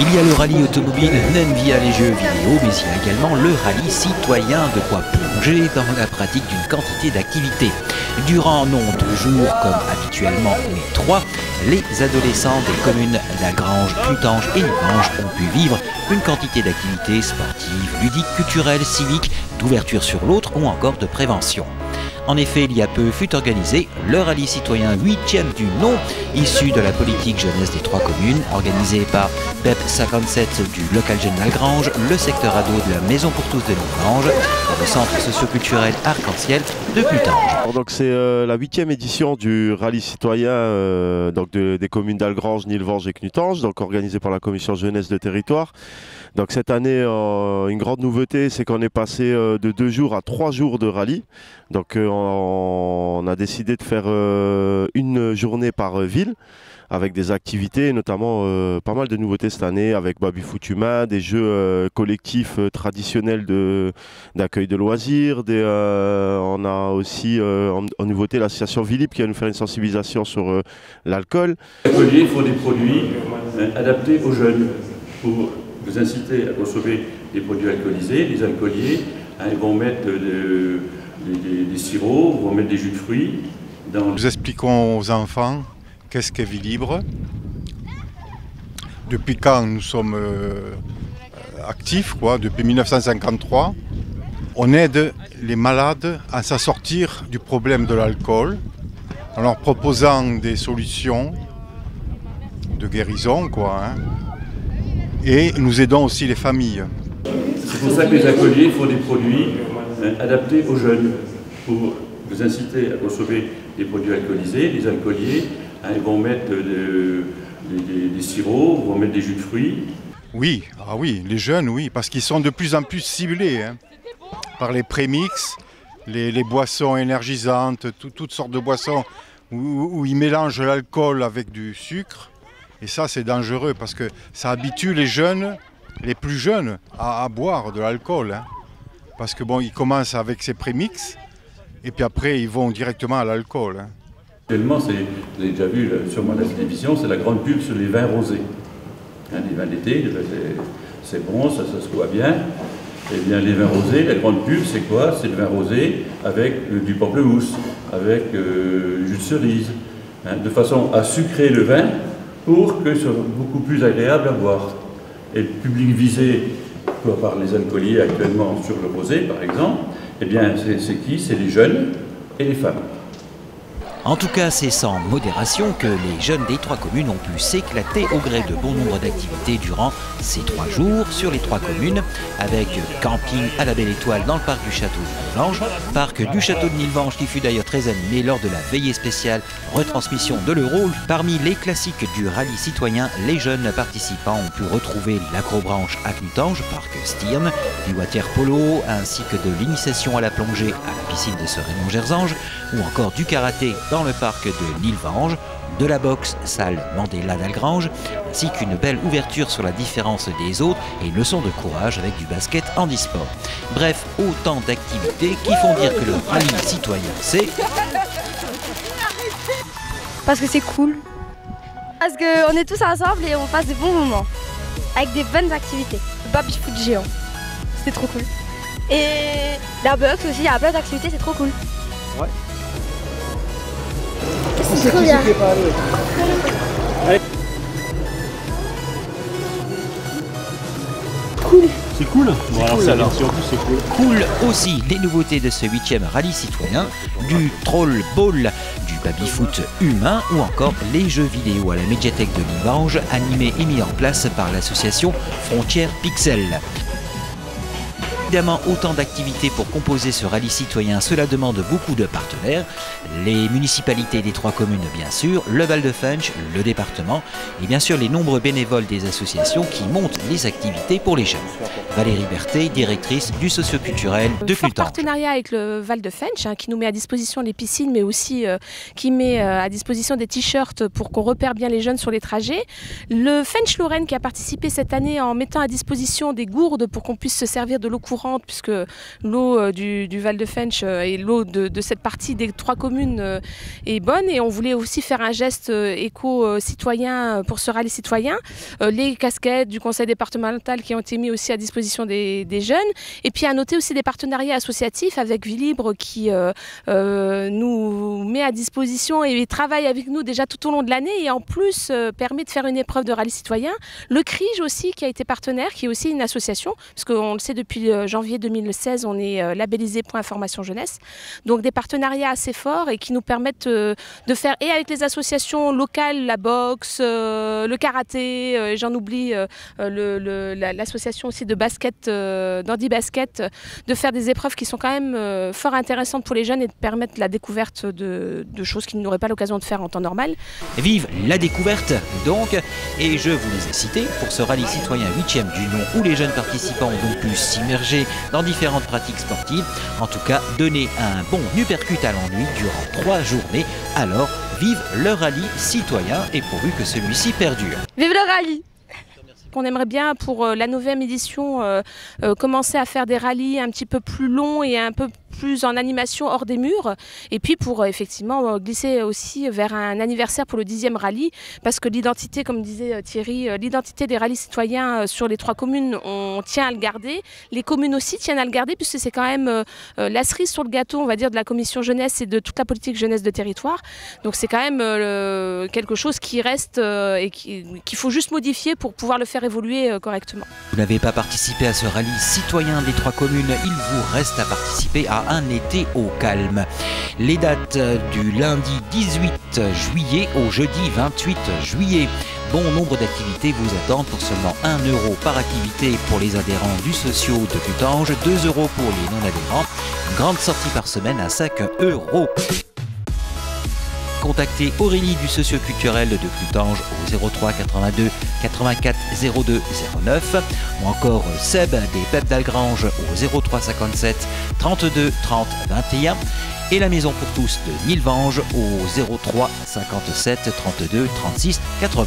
Il y a le rallye automobile même via les jeux vidéo, mais il y a également le rallye citoyen, de quoi plonger dans la pratique d'une quantité d'activités. Durant non 2 jours comme habituellement, mais 3, les adolescents des communes d'Algrange, Clutange et Nilvange ont pu vivre une quantité d'activités sportives, ludiques, culturelles, civiques, d'ouverture sur l'autre ou encore de prévention. En effet, il y a peu fut organisé le rallye citoyen 8e du nom, issu de la politique jeunesse des 3 communes, organisé par PEP 57 du local jeune d'Algrange, le secteur ado de la Maison pour tous de Nilvange, le centre socio-culturel Arc-en-Ciel de Clutange. Donc c'est la 8e édition du rallye citoyen des communes d'Algrange, Nilvange et Clutange, donc organisé par la commission jeunesse de territoire. Donc cette année, une grande nouveauté, c'est qu'on est passé de 2 jours à 3 jours de rallye. Donc on a décidé de faire une journée par ville, avec des activités, notamment pas mal de nouveautés cette année, avec baby-foot humain, des jeux collectifs traditionnels d'accueil de loisirs. On a aussi en nouveauté l'association Vilip qui va nous faire une sensibilisation sur l'alcool. Les alcooliers font des produits adaptés aux jeunes pour vous inciter à consommer des produits alcoolisés. Les alcooliers ils vont mettre des sirops, vont mettre des jus de fruits. Nous expliquons aux enfants qu'est-ce qu'est Vie Libre, depuis quand nous sommes actifs, depuis 1953. On aide les malades à s'en sortir du problème de l'alcool en leur proposant des solutions de guérison, Et nous aidons aussi les familles. C'est pour ça que les alcooliers font des produits adaptés aux jeunes pour vous inciter à consommer des produits alcoolisés. Les alcooliers ils vont mettre des sirops, vont mettre des jus de fruits. Oui, les jeunes, oui, parce qu'ils sont de plus en plus ciblés par les prémix, les boissons énergisantes, toutes sortes de boissons où ils mélangent l'alcool avec du sucre. Et ça, c'est dangereux parce que ça habitue les jeunes, les plus jeunes, à boire de l'alcool. Parce que ils commencent avec ces prémix et puis après, ils vont directement à l'alcool. Actuellement, vous avez déjà vu sûrement la télévision, c'est la grande pub sur les vins rosés. Les vins d'été, c'est bon, ça se voit bien. Eh bien, les vins rosés, la grande pub, c'est quoi? C'est le vin rosé avec du pamplemousse, avec jus de cerise, de façon à sucrer le vin pour que ce soit beaucoup plus agréable à boire. Et le public visé par les alcooliers actuellement sur le rosé, par exemple, eh bien, c'est qui? C'est les jeunes et les femmes. En tout cas, c'est sans modération que les jeunes des 3 communes ont pu s'éclater au gré de bon nombre d'activités durant ces 3 jours sur les 3 communes, avec camping à la Belle Étoile dans le parc du château de Nilvange, parc du château de Nilvange qui fut d'ailleurs très animé lors de la veillée spéciale retransmission de l'Euro. Parmi les classiques du rallye citoyen, les jeunes participants ont pu retrouver l'acrobranche à Clutange, parc Stirn, du water polo, ainsi que de l'initiation à la plongée à la piscine de Serenon-Gerzange, ou encore du karaté dans le parc de Nilvange, de la boxe salle Mandela d'Algrange, ainsi qu'une belle ouverture sur la différence des autres et une leçon de courage avec du basket handisport. Bref, autant d'activités qui font dire que le rallye citoyen, c'est... Parce que c'est cool. Parce qu'on est tous ensemble et on passe de bons moments. Avec des bonnes activités. Le baby-foot géant, c'est trop cool. Et la boxe aussi, il y a plein d'activités, c'est trop cool. Ouais. C'est trop bien. Cool. C'est cool. Bon, alors cool, alors, si en plus c'est cool. Cool aussi les nouveautés de ce 8e rallye citoyen, du troll ball, du baby-foot humain ou encore les jeux vidéo à la médiathèque de Nilvange, animés et mis en place par l'association Frontières Pixel. Évidemment, autant d'activités pour composer ce rallye citoyen, cela demande beaucoup de partenaires. Les municipalités des 3 communes, bien sûr, le Val-de-Funch, le département et bien sûr les nombreux bénévoles des associations qui montent les activités pour les jeunes. Valérie Berthet, directrice du socioculturel de Fort Clutange. Partenariat avec le Val de Fensch, qui nous met à disposition les piscines, mais aussi qui met à disposition des t-shirts pour qu'on repère bien les jeunes sur les trajets. Le Fensch-Lorraine qui a participé cette année en mettant à disposition des gourdes pour qu'on puisse se servir de l'eau courante, puisque l'eau du Val de Fensch et l'eau de cette partie des 3 communes est bonne. Et on voulait aussi faire un geste éco-citoyen pour ce rallye citoyen. Les casquettes du conseil départemental qui ont été mis aussi à disposition des jeunes. Et puis à noter aussi des partenariats associatifs avec Vie Libre qui nous met à disposition et travaille avec nous déjà tout au long de l'année et en plus permet de faire une épreuve de rallye citoyen. Le CRIJ aussi qui a été partenaire, qui est aussi une association, parce qu'on le sait depuis janvier 2016, on est labellisé Point Information Jeunesse. Donc des partenariats assez forts et qui nous permettent de faire, et avec les associations locales, la boxe, le karaté, j'en oublie, l'association aussi de basket, d'handi basket, de faire des épreuves qui sont quand même fort intéressantes pour les jeunes et de permettre la découverte de choses qu'ils n'auraient pas l'occasion de faire en temps normal. Vive la découverte donc, et je vous les ai cités pour ce rallye citoyen 8e du nom où les jeunes participants ont donc pu s'immerger dans différentes pratiques sportives. En tout cas, donner un bon uppercut à l'ennui durant 3 journées. Alors, vive le rallye citoyen et pourvu que celui-ci perdure. Vive le rallye! On aimerait bien pour la 9e édition commencer à faire des rallyes un petit peu plus longs et un peu plus en animation hors des murs, et puis pour effectivement glisser aussi vers un anniversaire pour le 10e rallye, parce que l'identité, comme disait Thierry, l'identité des rallyes citoyens sur les 3 communes, on tient à le garder. Les communes aussi tiennent à le garder, puisque c'est quand même la cerise sur le gâteau, on va dire, de la commission jeunesse et de toute la politique jeunesse de territoire. Donc c'est quand même quelque chose qui reste et qu'il faut juste modifier pour pouvoir le faire évoluer correctement. Vous n'avez pas participé à ce rallye citoyen des 3 communes, il vous reste à participer à un été au calme. Les dates du lundi 18 juillet au jeudi 28 juillet. Bon nombre d'activités vous attendent pour seulement 1 € par activité pour les adhérents du socio de Clutange, 2 € pour les non-adhérents. Une grande sortie par semaine à 5 €. Contactez Aurélie du socioculturel de Clutange au 03 82 84 02 09 ou encore Seb des PEP d'Algrange au 03 57 32 30 21 et la Maison pour tous de Nilvange au 03 57 32 36 80.